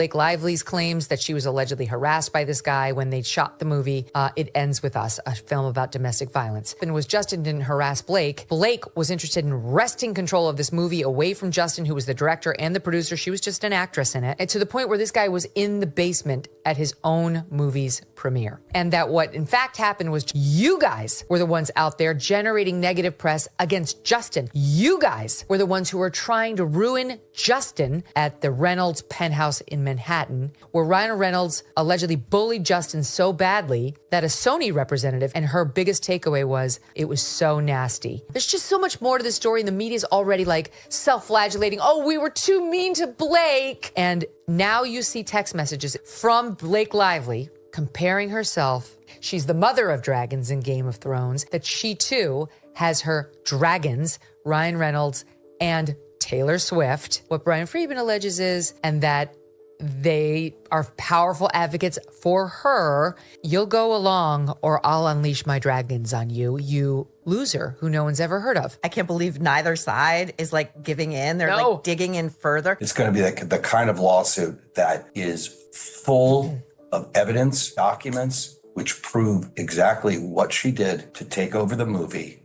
Blake Lively's claims that she was allegedly harassed by this guy when they shot the movie It Ends With Us, a film about domestic violence. And was Justin didn't harass Blake. Blake was interested in wresting control of this movie away from Justin, who was the director and the producer. She was just an actress in it. And to the point where this guy was in the basement at his own movie's premiere. And that what in fact happened was you guys were the ones out there generating negative press against Justin. You guys were the ones who were trying to ruin Justin at the Reynolds penthouse in Manhattan, where Ryan Reynolds allegedly bullied Justin so badly that a Sony representative, and her biggest takeaway was, it was so nasty. There's just so much more to the story, and the media's already like self-flagellating. Oh, we were too mean to Blake. And now you see text messages from Blake Lively comparing herself. She's the mother of dragons in Game of Thrones, that she too has her dragons, Ryan Reynolds and Taylor Swift. What Brian Friedman alleges is, and that they are powerful advocates for her. You'll go along or I'll unleash my dragons on you, you loser who no one's ever heard of. I can't believe neither side is like giving in. They're like digging in further. It's going to be the kind of lawsuit that is full of evidence, documents, which prove exactly what she did to take over the movie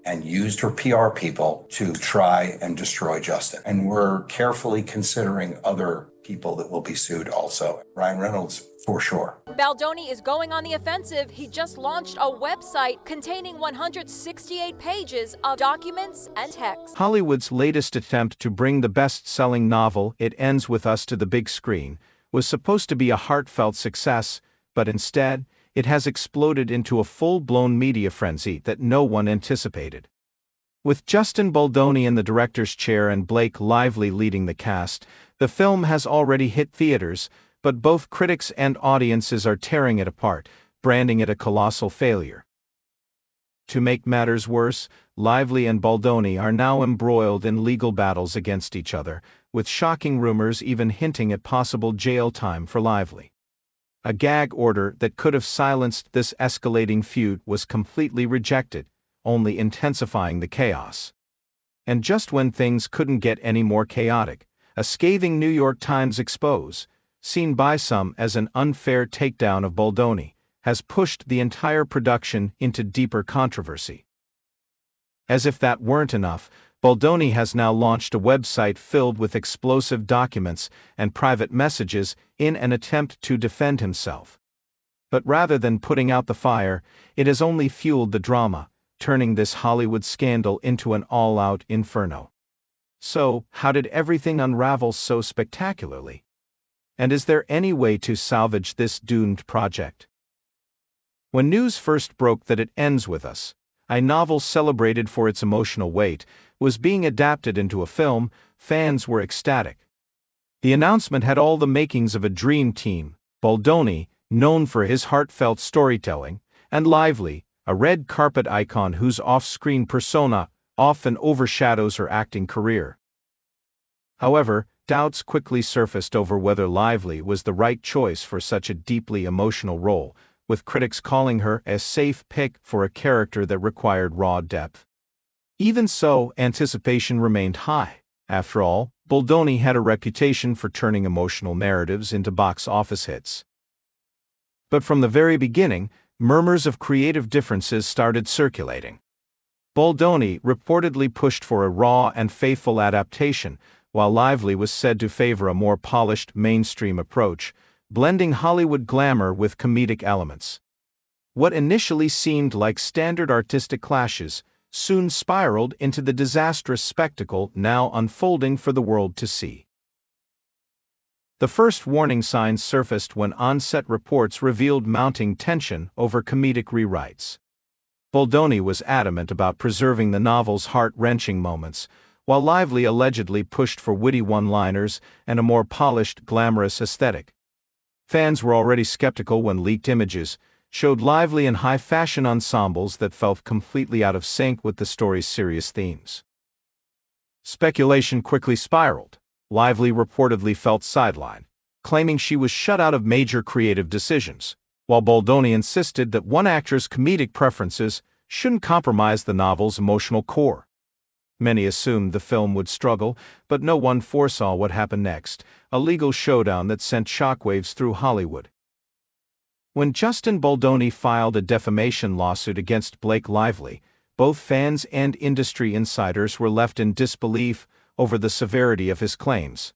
and used her PR people to try and destroy Justin. And we're carefully considering other people that will be sued also. Ryan Reynolds, for sure. Baldoni is going on the offensive. He just launched a website containing 168 pages of documents and text. Hollywood's latest attempt to bring the best-selling novel It Ends With Us to the big screen was supposed to be a heartfelt success, but instead, it has exploded into a full-blown media frenzy that no one anticipated. With Justin Baldoni in the director's chair and Blake Lively leading the cast, the film has already hit theaters, but both critics and audiences are tearing it apart, branding it a colossal failure. To make matters worse, Lively and Baldoni are now embroiled in legal battles against each other, with shocking rumors even hinting at possible jail time for Lively. A gag order that could have silenced this escalating feud was completely rejected, only intensifying the chaos. And just when things couldn't get any more chaotic, a scathing New York Times expose, seen by some as an unfair takedown of Baldoni, has pushed the entire production into deeper controversy. As if that weren't enough, Baldoni has now launched a website filled with explosive documents and private messages in an attempt to defend himself. But rather than putting out the fire, it has only fueled the drama, turning this Hollywood scandal into an all-out inferno. So, how did everything unravel so spectacularly? And is there any way to salvage this doomed project? When news first broke that It Ends With Us, a novel celebrated for its emotional weight, was being adapted into a film, fans were ecstatic. The announcement had all the makings of a dream team: Baldoni, known for his heartfelt storytelling, and Lively, a red carpet icon whose off-screen persona often overshadows her acting career. However, doubts quickly surfaced over whether Lively was the right choice for such a deeply emotional role, with critics calling her a safe pick for a character that required raw depth. Even so, anticipation remained high. After all, Baldoni had a reputation for turning emotional narratives into box office hits. But from the very beginning, murmurs of creative differences started circulating. Baldoni reportedly pushed for a raw and faithful adaptation, while Lively was said to favor a more polished mainstream approach, blending Hollywood glamour with comedic elements. What initially seemed like standard artistic clashes soon spiraled into the disastrous spectacle now unfolding for the world to see. The first warning signs surfaced when on-set reports revealed mounting tension over comedic rewrites. Baldoni was adamant about preserving the novel's heart-wrenching moments, while Lively allegedly pushed for witty one-liners and a more polished, glamorous aesthetic. Fans were already skeptical when leaked images showed Lively in high-fashion ensembles that felt completely out of sync with the story's serious themes. Speculation quickly spiraled. Lively reportedly felt sidelined, claiming she was shut out of major creative decisions, while Baldoni insisted that one actor's comedic preferences shouldn't compromise the novel's emotional core. Many assumed the film would struggle, but no one foresaw what happened next, a legal showdown that sent shockwaves through Hollywood. When Justin Baldoni filed a defamation lawsuit against Blake Lively, both fans and industry insiders were left in disbelief over the severity of his claims.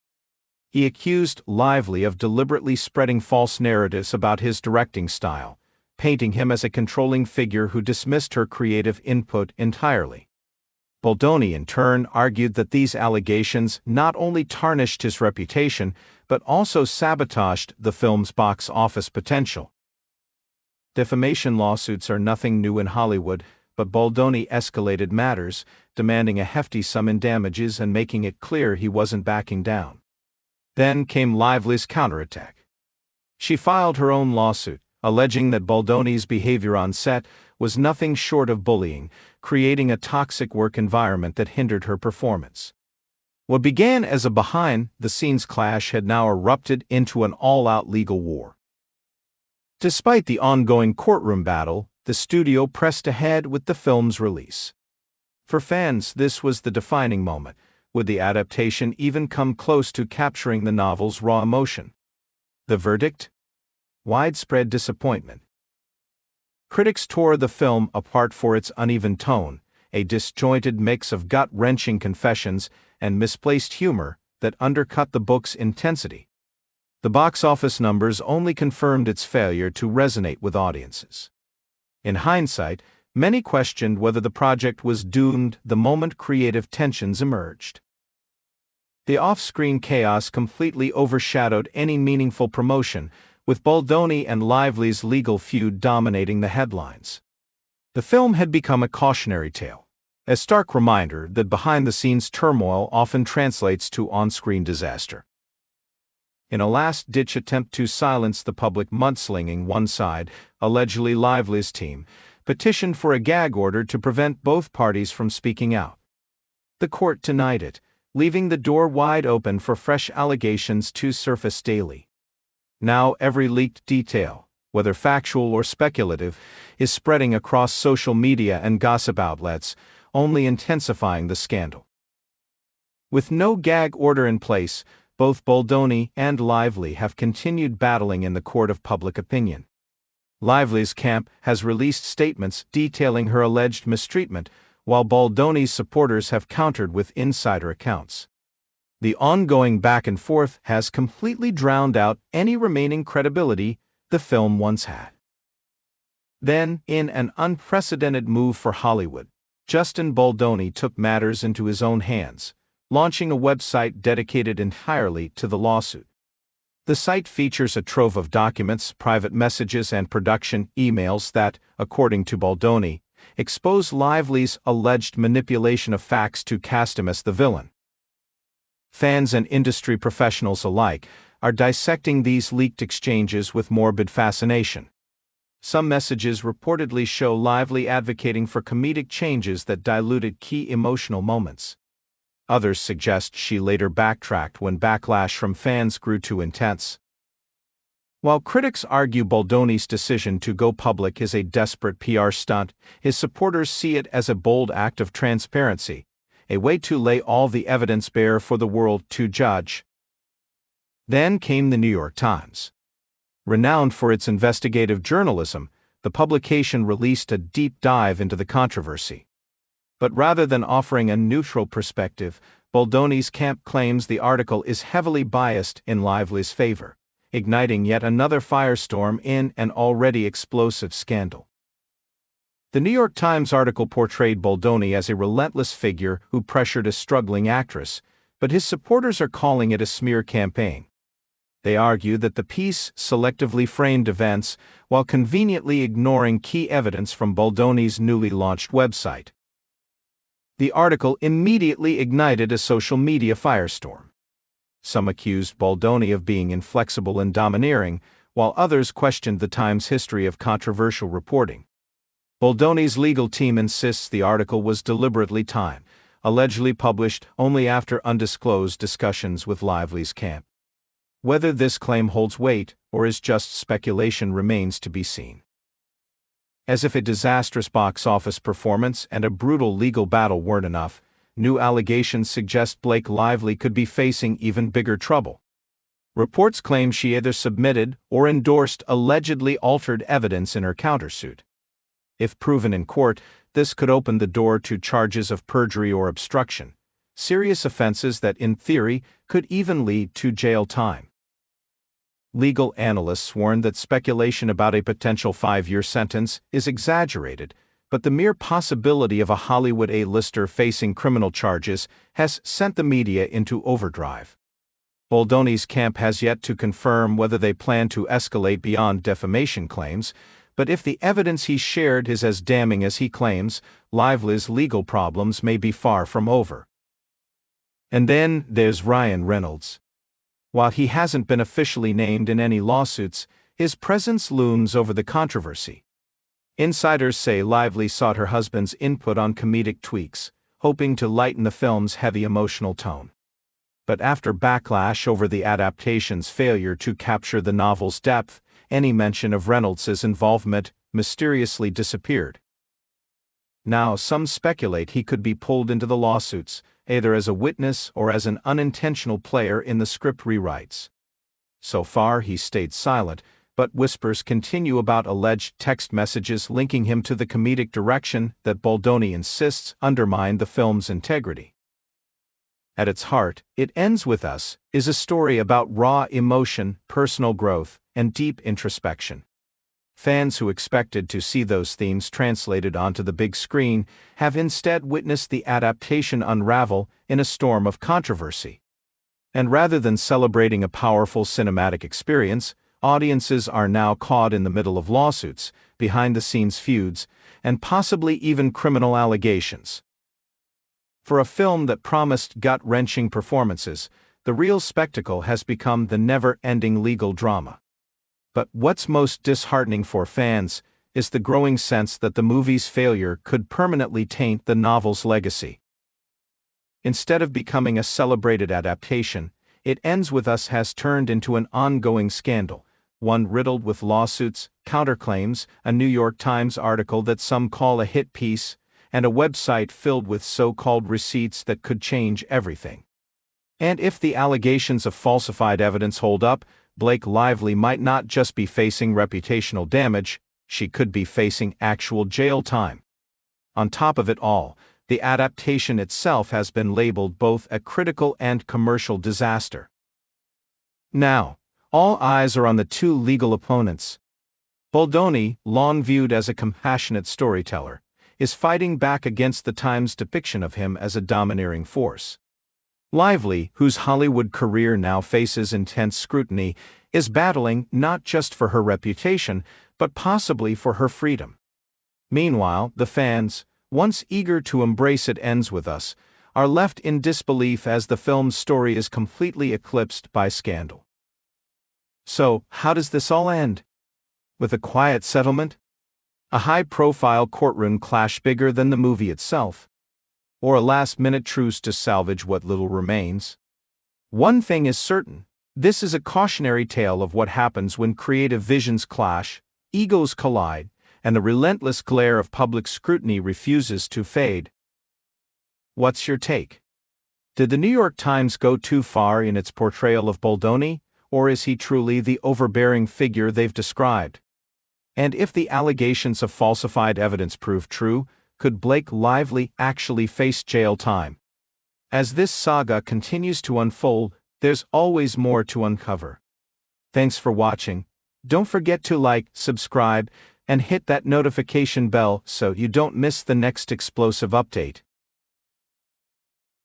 He accused Lively of deliberately spreading false narratives about his directing style, painting him as a controlling figure who dismissed her creative input entirely. Baldoni, in turn, argued that these allegations not only tarnished his reputation, but also sabotaged the film's box office potential. Defamation lawsuits are nothing new in Hollywood, but Baldoni escalated matters, demanding a hefty sum in damages and making it clear he wasn't backing down. Then came Lively's counterattack. She filed her own lawsuit, alleging that Baldoni's behavior on set was nothing short of bullying, creating a toxic work environment that hindered her performance. What began as a behind-the-scenes clash had now erupted into an all-out legal war. Despite the ongoing courtroom battle, the studio pressed ahead with the film's release. For fans, this was the defining moment. Would the adaptation even come close to capturing the novel's raw emotion? The verdict? Widespread disappointment. Critics tore the film apart for its uneven tone, a disjointed mix of gut-wrenching confessions and misplaced humor that undercut the book's intensity. The box office numbers only confirmed its failure to resonate with audiences. In hindsight, many questioned whether the project was doomed the moment creative tensions emerged. The off-screen chaos completely overshadowed any meaningful promotion, with Baldoni and Lively's legal feud dominating the headlines. The film had become a cautionary tale, a stark reminder that behind-the-scenes turmoil often translates to on-screen disaster. In a last-ditch attempt to silence the public mudslinging, one side, allegedly Lively's team, petitioned for a gag order to prevent both parties from speaking out. The court denied it, leaving the door wide open for fresh allegations to surface daily. Now every leaked detail, whether factual or speculative, is spreading across social media and gossip outlets, only intensifying the scandal. With no gag order in place, both Baldoni and Lively have continued battling in the court of public opinion. Lively's camp has released statements detailing her alleged mistreatment, while Baldoni's supporters have countered with insider accounts. The ongoing back and forth has completely drowned out any remaining credibility the film once had. Then, in an unprecedented move for Hollywood, Justin Baldoni took matters into his own hands, launching a website dedicated entirely to the lawsuit. The site features a trove of documents, private messages, and production emails that, according to Baldoni, expose Lively's alleged manipulation of facts to cast him as the villain. Fans and industry professionals alike are dissecting these leaked exchanges with morbid fascination. Some messages reportedly show Lively advocating for comedic changes that diluted key emotional moments. Others suggest she later backtracked when backlash from fans grew too intense. While critics argue Baldoni's decision to go public is a desperate PR stunt, his supporters see it as a bold act of transparency, a way to lay all the evidence bare for the world to judge. Then came the New York Times. Renowned for its investigative journalism, the publication released a deep dive into the controversy. But rather than offering a neutral perspective, Baldoni's camp claims the article is heavily biased in Lively's favor, igniting yet another firestorm in an already explosive scandal. The New York Times article portrayed Baldoni as a relentless figure who pressured a struggling actress, but his supporters are calling it a smear campaign. They argue that the piece selectively framed events while conveniently ignoring key evidence from Baldoni's newly launched website. The article immediately ignited a social media firestorm. Some accused Baldoni of being inflexible and domineering, while others questioned the Times' history of controversial reporting. Baldoni's legal team insists the article was deliberately timed, allegedly published only after undisclosed discussions with Lively's camp. Whether this claim holds weight or is just speculation remains to be seen. As if a disastrous box office performance and a brutal legal battle weren't enough, new allegations suggest Blake Lively could be facing even bigger trouble. Reports claim she either submitted or endorsed allegedly altered evidence in her countersuit. If proven in court, this could open the door to charges of perjury or obstruction, serious offenses that, in theory, could even lead to jail time. Legal analysts warn that speculation about a potential 5-year sentence is exaggerated, but the mere possibility of a Hollywood A-lister facing criminal charges has sent the media into overdrive. Baldoni's camp has yet to confirm whether they plan to escalate beyond defamation claims, but if the evidence he shared is as damning as he claims, Lively's legal problems may be far from over. And then there's Ryan Reynolds. While he hasn't been officially named in any lawsuits, his presence looms over the controversy. Insiders say Lively sought her husband's input on comedic tweaks, hoping to lighten the film's heavy emotional tone. But after backlash over the adaptation's failure to capture the novel's depth, any mention of Reynolds' involvement mysteriously disappeared. Now some speculate he could be pulled into the lawsuits, either as a witness or as an unintentional player in the script rewrites. So far he stayed silent, but whispers continue about alleged text messages linking him to the comedic direction that Baldoni insists undermine the film's integrity. At its heart, It Ends With Us is a story about raw emotion, personal growth, and deep introspection. Fans who expected to see those themes translated onto the big screen have instead witnessed the adaptation unravel in a storm of controversy. And rather than celebrating a powerful cinematic experience, audiences are now caught in the middle of lawsuits, behind-the-scenes feuds, and possibly even criminal allegations. For a film that promised gut-wrenching performances, the real spectacle has become the never-ending legal drama. But what's most disheartening for fans is the growing sense that the movie's failure could permanently taint the novel's legacy. Instead of becoming a celebrated adaptation, It Ends With Us has turned into an ongoing scandal, one riddled with lawsuits, counterclaims, a New York Times article that some call a hit piece, and a website filled with so-called receipts that could change everything. And if the allegations of falsified evidence hold up, Blake Lively might not just be facing reputational damage, she could be facing actual jail time. On top of it all, the adaptation itself has been labeled both a critical and commercial disaster. Now, all eyes are on the two legal opponents. Baldoni, long viewed as a compassionate storyteller, is fighting back against the Times' depiction of him as a domineering force. Lively, whose Hollywood career now faces intense scrutiny, is battling not just for her reputation, but possibly for her freedom. Meanwhile, the fans, once eager to embrace It Ends With Us, are left in disbelief as the film's story is completely eclipsed by scandal. So, how does this all end? With a quiet settlement? A high-profile courtroom clash bigger than the movie itself? Or a last-minute truce to salvage what little remains? One thing is certain, this is a cautionary tale of what happens when creative visions clash, egos collide, and the relentless glare of public scrutiny refuses to fade. What's your take? Did the New York Times go too far in its portrayal of Baldoni, or is he truly the overbearing figure they've described? And if the allegations of falsified evidence prove true, could Blake Lively actually face jail time? As this saga continues to unfold, there's always more to uncover. Thanks for watching. Don't forget to like, subscribe, and hit that notification bell so you don't miss the next explosive update.